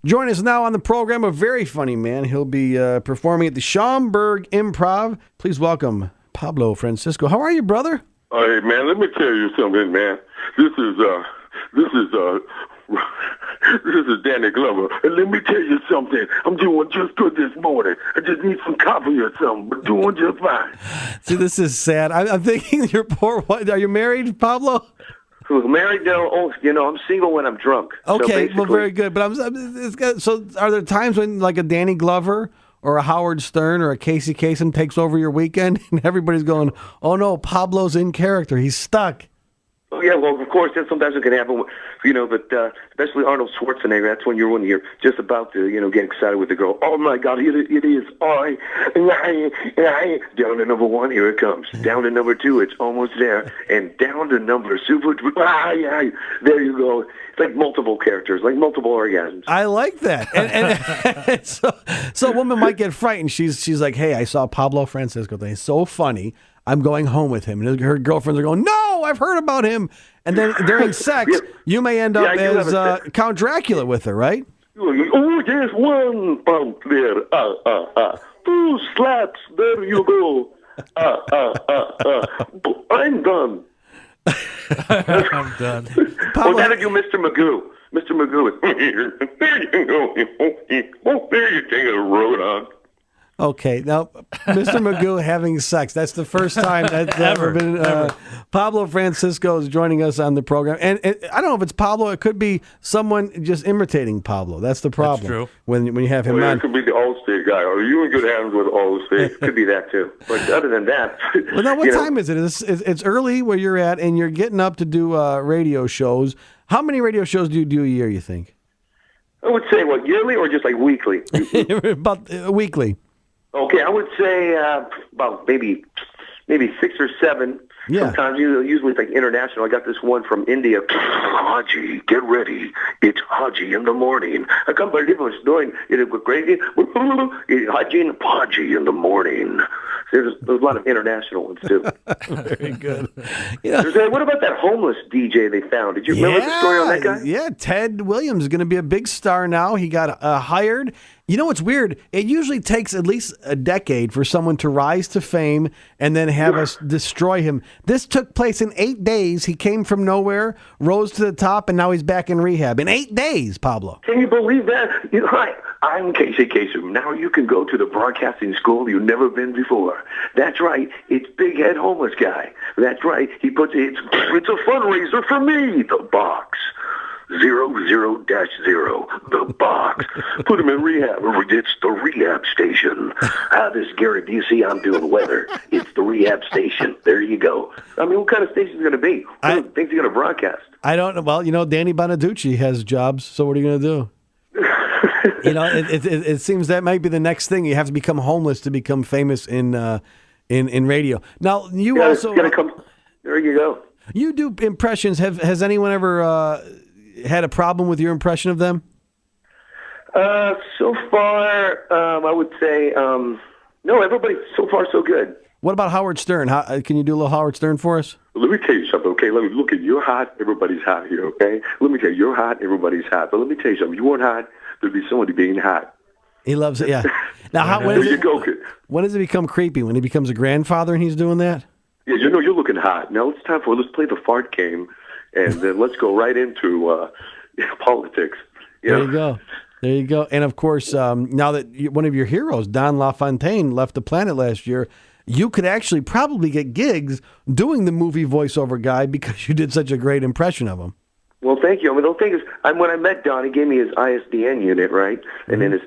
Join us now on the program, a very funny man. He'll be performing at the Schaumburg Improv. Please welcome Pablo Francisco. How are you, brother? Hey, man, let me tell you something, man. This is Danny Glover. And let me tell you something. I'm doing just good this morning. I just need some coffee or something, but doing just fine. See, this is sad. I'm thinking your poor wife. Are you married, Pablo? Married? No. Oh, I'm single when I'm drunk. Okay, well, very good. But so are there times when, like, a Danny Glover or a Howard Stern or a Casey Kasem takes over your weekend and everybody's going, oh, no, Pablo's in character. He's stuck. Oh, yeah, well, of course, that sometimes it can happen, but especially Arnold Schwarzenegger, that's when you're just about to, get excited with the girl. Oh, my God, it is. Down to number one, here it comes. Down to number two, it's almost there. And down to number super, there you go. It's like multiple characters, like multiple orgasms. I like that. And so a woman might get frightened. She's like, hey, I saw Pablo Francisco thing. It's so funny. I'm going home with him. And her girlfriends are going, no, I've heard about him. And then during sex, you may end up as Count Dracula with her, right? Oh, there's one bump there. Two slaps. There you go. I'm done. I'm done. Pablo, that'll do Mr. Magoo. Mr. Magoo. There you go. Oh, there you take a road on. Okay, now, Mr. Magoo having sex. That's the first time that's ever been. Pablo Francisco is joining us on the program. And I don't know if it's Pablo. It could be someone just imitating Pablo. That's the problem. That's true. When you have him on. It could be the Allstate guy. Are you in good hands with Allstate? Could be that, too. But other than that. Well, now, what time is it? It's early where you're at, and you're getting up to do radio shows. How many radio shows do you do a year, you think? I would say, yearly or just like weekly? About weekly. Okay, I would say about maybe 6 or 7. Yeah. Sometimes, usually it's like international. I got this one from India. Haji, get ready. It's Haji in the morning. I can't believe what's doing. It was crazy. Haji in the morning. There's a lot of international ones, too. Very good. What about that homeless DJ they found? Did you remember the story on that guy? Yeah, Ted Williams is going to be a big star now. He got hired. You know what's weird? It usually takes at least a decade for someone to rise to fame and then have us destroy him. This took place in 8 days. He came from nowhere, rose to the top, and now he's back in rehab. In 8 days, Pablo. Can you believe that? I'm Casey Kasem. Now you can go to the broadcasting school you've never been before. That's right. It's Big Head Homeless Guy. That's right. It's a fundraiser for me, the box. 00-0, the box. Put him in rehab. It's the rehab station. This is Gary Busey. I'm doing weather. It's the rehab station. There you go. I mean, what kind of station is it going to be? What things are you going to broadcast? I don't know. Well, Danny Bonaducci has jobs, so what are you going to do? It seems that might be the next thing. You have to become homeless to become famous in radio. Now, you also... There you go. You do impressions. Has anyone ever... had a problem with your impression of them? So far, I would say no. Everybody so far so good. What about Howard Stern? Can you do a little Howard Stern for us? Let me tell you something, okay? Let me look at you're hot, everybody's hot here, okay? Let me tell you, you're hot, everybody's hot. But let me tell you something, you weren't hot, there'd be somebody being hot. He loves it, yeah. Now, when does it become creepy? When he becomes a grandfather and he's doing that? Yeah, you're looking hot. Now it's time let's play the fart game. And then let's go right into politics. There you go. And, of course, now that one of your heroes, Don LaFontaine, left the planet last year, you could actually probably get gigs doing the movie voiceover guy because you did such a great impression of him. Well, thank you. I mean, the thing is, when I met Don, he gave me his ISDN unit, right? And then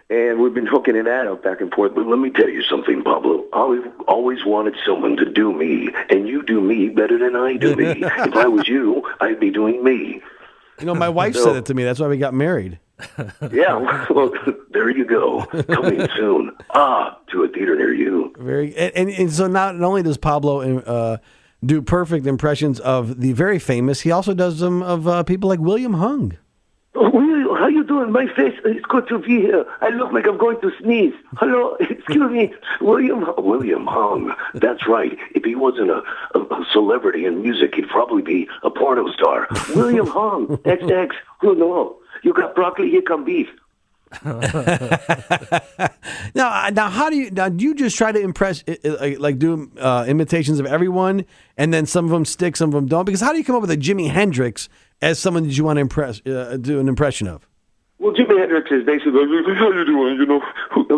and we've been hooking it up back and forth. But let me tell you something, Pablo. I always wanted someone to do me, and you do me better than I do me. If I was you, I'd be doing me. My wife said it to me. That's why we got married. Yeah, well, there you go. Coming soon. To a theater near you. And so not only does Pablo do perfect impressions of the very famous, he also does them of people like William Hung. Oh, William, how you doing? My face is good to be here. I look like I'm going to sneeze. Hello, excuse me, William Hung. That's right. If he wasn't a celebrity in music, he'd probably be a porno star. William Hung, XX. Oh no. You got broccoli, here come beef. Now, how do you just try to impress, like do imitations of everyone, and then some of them stick, some of them don't? Because how do you come up with a Jimi Hendrix as someone that you want to impress, do an impression of? Well, Jimi Hendrix is basically, how you doing? You know,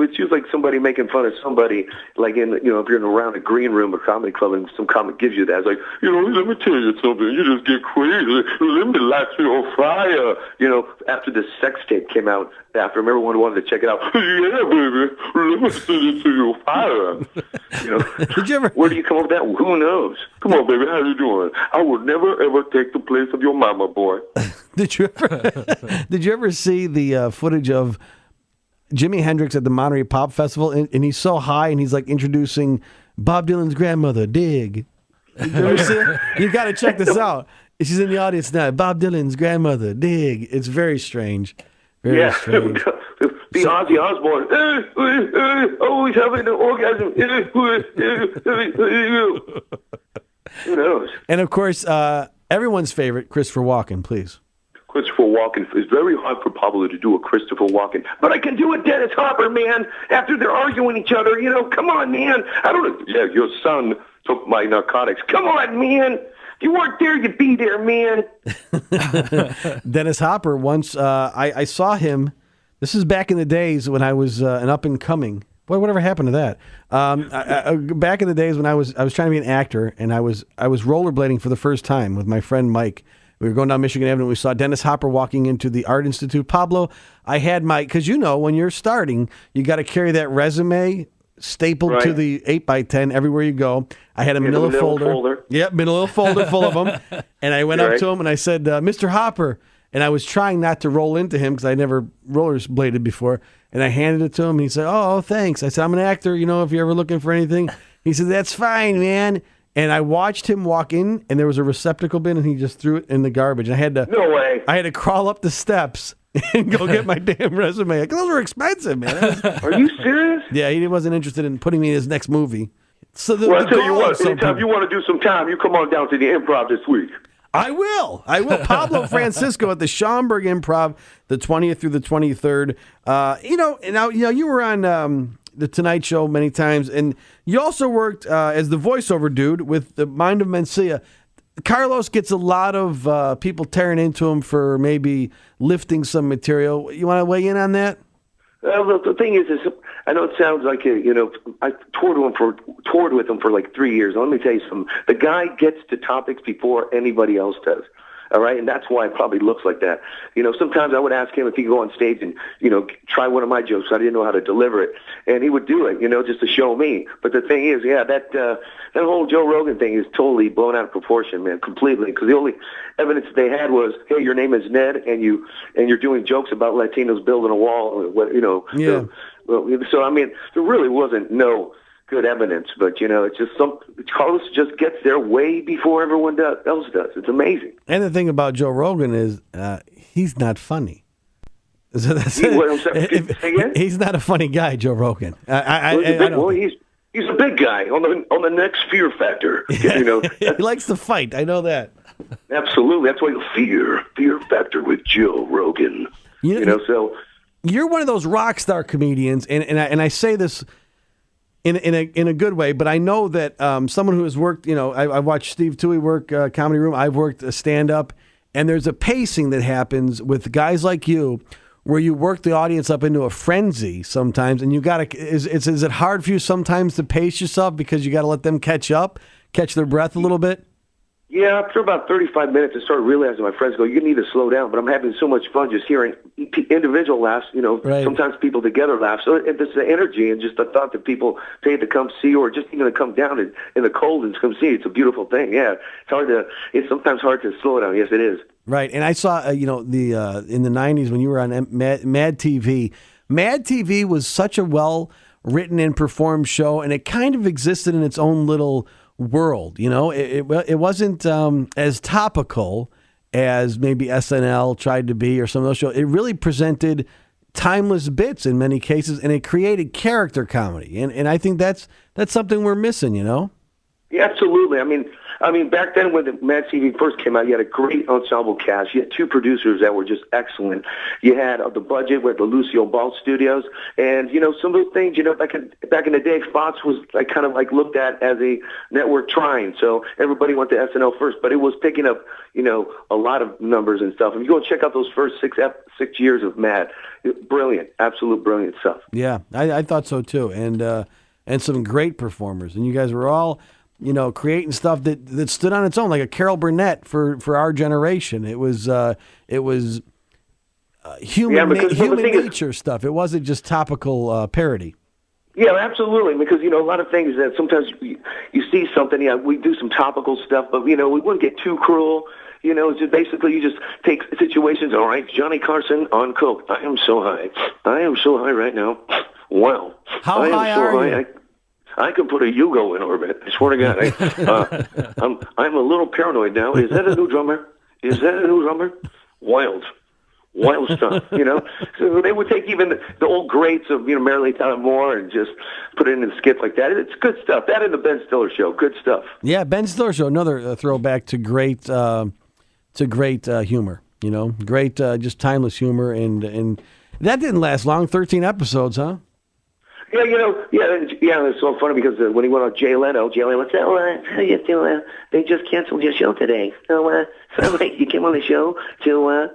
it's just like somebody making fun of somebody, like if you're around a green room or comedy club and some comic gives you that. It's like, let me tell you something. You just get crazy. Let me light you on fire. After the sex tape came out, after everyone wanted to check it out. Yeah, baby, let me send it to your fire. Did you ever? Where do you come up with that? Who knows? Come on, baby, how you doing? I will never ever take the place of your mama, boy. Did you ever see the footage of Jimi Hendrix at the Monterey Pop Festival? And he's so high, and he's like introducing Bob Dylan's grandmother, Dig. You ever see it? You got to check this out. She's in the audience now. Bob Dylan's grandmother, Dig. It's very strange. Very strange. The Ozzy Osbourne. Always having an orgasm. Who knows? And of course, everyone's favorite, Christopher Walken, please. Christopher Walken. It's very hard for Pablo to do a Christopher Walken, but I can do a Dennis Hopper, man. After they're arguing each other, come on, man. I don't know. Yeah, your son took my narcotics. Come on, man. If you weren't there, you'd be there, man. Dennis Hopper. Once I saw him. This is back in the days when I was an up and coming. Boy, whatever happened to that? Back in the days when I was trying to be an actor, and I was rollerblading for the first time with my friend Mike. We were going down Michigan Avenue. We saw Dennis Hopper walking into the Art Institute. Pablo, I had because when you're starting, you got to carry that resume stapled to the 8x10 everywhere you go. I had a manila folder. Yep, manila folder full of them. And I went up to him and I said, Mr. Hopper. And I was trying not to roll into him because I never rollerbladed before. And I handed it to him. And he said, oh, thanks. I said, I'm an actor. If you're ever looking for anything. He said, that's fine, man. And I watched him walk in, and there was a receptacle bin, and he just threw it in the garbage. And I had to No way. I had to crawl up the steps and go get my damn resume. Like, those were expensive, man. Are you serious? Yeah, he wasn't interested in putting me in his next movie. So I'll tell you what, anytime you want to do some time, you come on down to the Improv this week. I will. Pablo Francisco at the Schaumburg Improv, the 20th through the 23rd. You were on the Tonight Show many times, and you also worked as the voiceover dude with the Mind of Mencia. Carlos gets a lot of people tearing into him for maybe lifting some material. You want to weigh in on that? The thing is I know it sounds like I toured with him for like 3 years. Let me tell you something. The guy gets to topics before anybody else does. All right, and that's why it probably looks like that. Sometimes I would ask him if he could go on stage and try one of my jokes. I didn't know how to deliver it, and he would do it, just to show me. But the thing is, that whole Joe Rogan thing is totally blown out of proportion, man, completely. Because the only evidence they had was, hey, your name is Ned, and you're doing jokes about Latinos building a wall. Yeah. So I mean, there really wasn't no good evidence, but it's just Carlos just gets there way before everyone else does. It's amazing. And the thing about Joe Rogan is he's not funny. So that's he's not a funny guy, Joe Rogan. He's a big guy on the next Fear Factor. He likes to fight. I know that. Absolutely, that's why Fear Factor with Joe Rogan. So you're one of those rock star comedians, and I say this in a good way, but I know that someone who has worked, I've watched Steve Toohey work Comedy Room. I've worked a stand-up, and there's a pacing that happens with guys like you where you work the audience up into a frenzy sometimes, and you got to, is it hard for you sometimes to pace yourself because you got to let them catch their breath a little bit? Yeah, after about 35 minutes, I started realizing my friends go, you need to slow down, but I'm having so much fun just hearing individual laughs, Right. Sometimes people together laugh. So it's the energy and just the thought that people paid to come see or just even to come down in the cold and come see. It's a beautiful thing, yeah. It's sometimes hard to slow down. Yes, it is. Right, and I saw, in the 90s when you were on Mad TV. Mad TV was such a well-written and performed show, and it kind of existed in its own little world. It wasn't as topical as maybe SNL tried to be or some of those shows. It really presented timeless bits in many cases, and it created character comedy. And I think that's something we're missing, Yeah, absolutely. I mean, I mean, back then when the Mad TV first came out, you had a great ensemble cast. You had 2 producers that were just excellent. You had the budget with the Lucille Ball Studios, and some of the things, back in the day, Fox was like kind of like looked at as a network trying. So everybody went to SNL first, but it was picking up a lot of numbers and stuff. If you go and check out those first 6 years of Mad, brilliant, absolute brilliant stuff. Yeah, I thought so too, and some great performers, and you guys were all creating stuff that stood on its own, like a Carol Burnett for our generation. It was human nature stuff. It wasn't just topical parody. Yeah, absolutely. Because a lot of things that sometimes you see something. Yeah, we do some topical stuff, but we wouldn't get too cruel. It's just basically you just take situations. All right, Johnny Carson on coke. I am so high. I am so high right now. Wow. How high are you? I could put a Yugo in orbit. I swear to God. I'm a little paranoid now. Is that a new drummer? Wild stuff, So they would take even the old greats of, Marilyn Tyler Moore and just put it in a skit like that. It's good stuff. That and the Ben Stiller Show, good stuff. Yeah, Ben Stiller Show, another throwback to great humor. Great, just timeless humor, and that didn't last long. 13 episodes, huh? Yeah, it's so funny because when he went on Jay Leno said, how you doing? They just canceled your show today. So you came on the show to,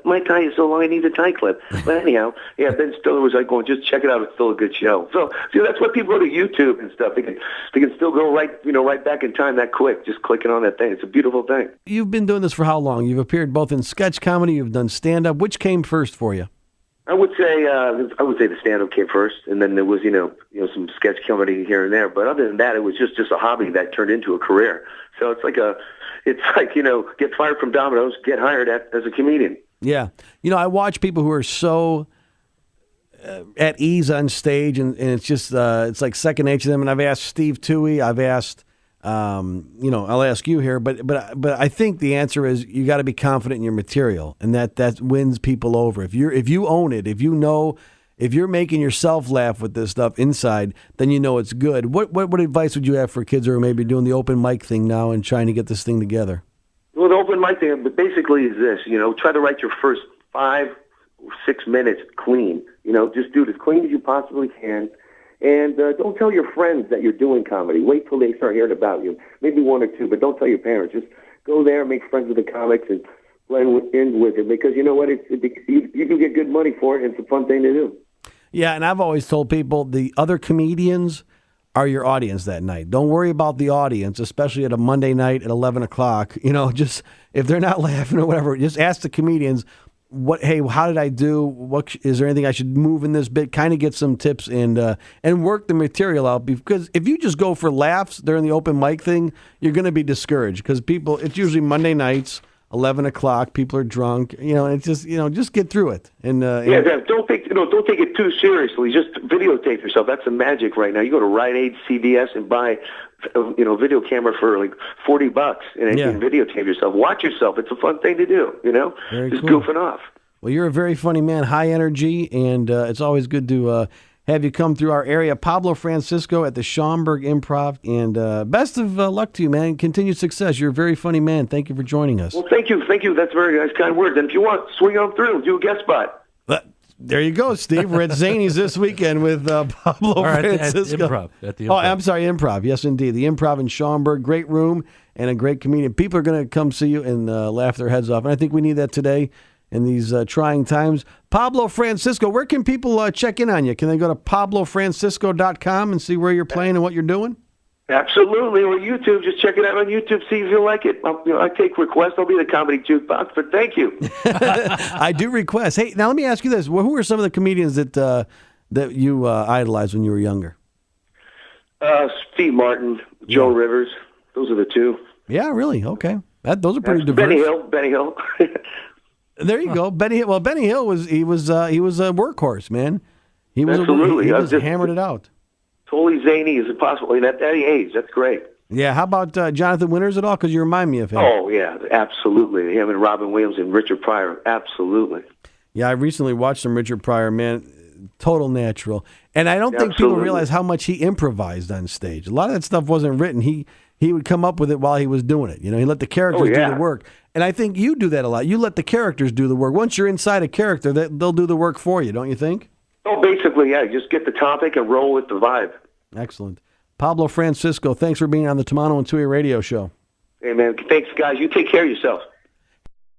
my tie is so long I need a tie clip. But anyhow, Ben Stiller was like going, just check it out, it's still a good show. So, that's why people go to YouTube and stuff. They can still go right back in time that quick, just clicking on that thing. It's a beautiful thing. You've been doing this for how long? You've appeared both in sketch comedy, you've done stand-up. Which came first for you? I would say the stand-up came first, and then there was some sketch comedy here and there. But other than that, it was just a hobby that turned into a career. So it's like get fired from Domino's, get hired as a comedian. Yeah, I watch people who are so at ease on stage, and it's just it's like second nature to them. And I've asked Steve Toohey, I've asked. I'll ask you here, but I think the answer is you got to be confident in your material, and that wins people over. If you own it, if you're making yourself laugh with this stuff inside, then it's good. What advice would you have for kids who are maybe doing the open mic thing now and trying to get this thing together? Well, the open mic thing, but basically is this: try to write your first 5 or 6 minutes clean. Just do it as clean as you possibly can. And don't tell your friends that you're doing comedy. Wait till they start hearing about you. Maybe 1 or 2, but don't tell your parents. Just go there, make friends with the comics, and blend in with it. Because you know what? You can get good money for it, and it's a fun thing to do. Yeah, and I've always told people the other comedians are your audience that night. Don't worry about the audience, especially at a Monday night at 11 o'clock. Just if they're not laughing or whatever, just ask the comedians, how did I do? Is there anything I should move in this bit? Kind of get some tips and work the material out, because if you just go for laughs during the open mic thing, you're going to be discouraged because it's usually Monday nights, 11 o'clock. People are drunk, and it's just get through it. And don't take it too seriously. Just videotape yourself. That's the magic right now. You go to Rite Aid, CVS, and buy video camera for like $40, and you can videotape yourself. Watch yourself. It's a fun thing to do. Very just cool. Goofing off. Well, you're a very funny man, high energy, and it's always good to have you come through our area. Pablo Francisco at the Schaumburg Improv, and best of luck to you, man. Continued success. You're a very funny man. Thank you for joining us. Well, thank you. That's very nice, kind words. And if you want, swing on through, do a guest spot. There you go, Steve. We're at Zany's this weekend with Pablo Francisco. At the Improv. Oh, I'm sorry, Improv. Yes, indeed. The Improv in Schaumburg. Great room and a great comedian. People are going to come see you and laugh their heads off. And I think we need that today in these trying times. Pablo Francisco, where can people check in on you? Can they go to pablofrancisco.com and see where you're playing and what you're doing? Absolutely, or YouTube. Just check it out on YouTube. See if you like it. I take requests. I'll be the comedy jukebox. But thank you. I do request. Hey, now let me ask you this: who are some of the comedians that you idolized when you were younger? Steve Martin, Joe Rivers. Those are the 2. Yeah, really. Okay, those are pretty diverse. Benny Hill. There you go, Benny Hill. Well, Benny Hill was a workhorse, man. He was absolutely. He just hammered it out. Totally zany as possible. And at that age, that's great. Yeah, how about Jonathan Winters at all? Because you remind me of him. Oh, yeah, absolutely. Him and Robin Williams and Richard Pryor, absolutely. Yeah, I recently watched some Richard Pryor, man. Total natural. And I don't think people realize how much he improvised on stage. A lot of that stuff wasn't written. He he would come up with it while he was doing it. You know, he let the characters do the work. And I think you do that a lot. You let the characters do the work. Once you're inside a character, they'll do the work for you, don't you think? Oh, basically, yeah. Just get the topic and roll with the vibe. Excellent. Pablo Francisco, thanks for being on the Tomano and Tui radio show. Hey, man. Thanks, guys. You take care of yourselves.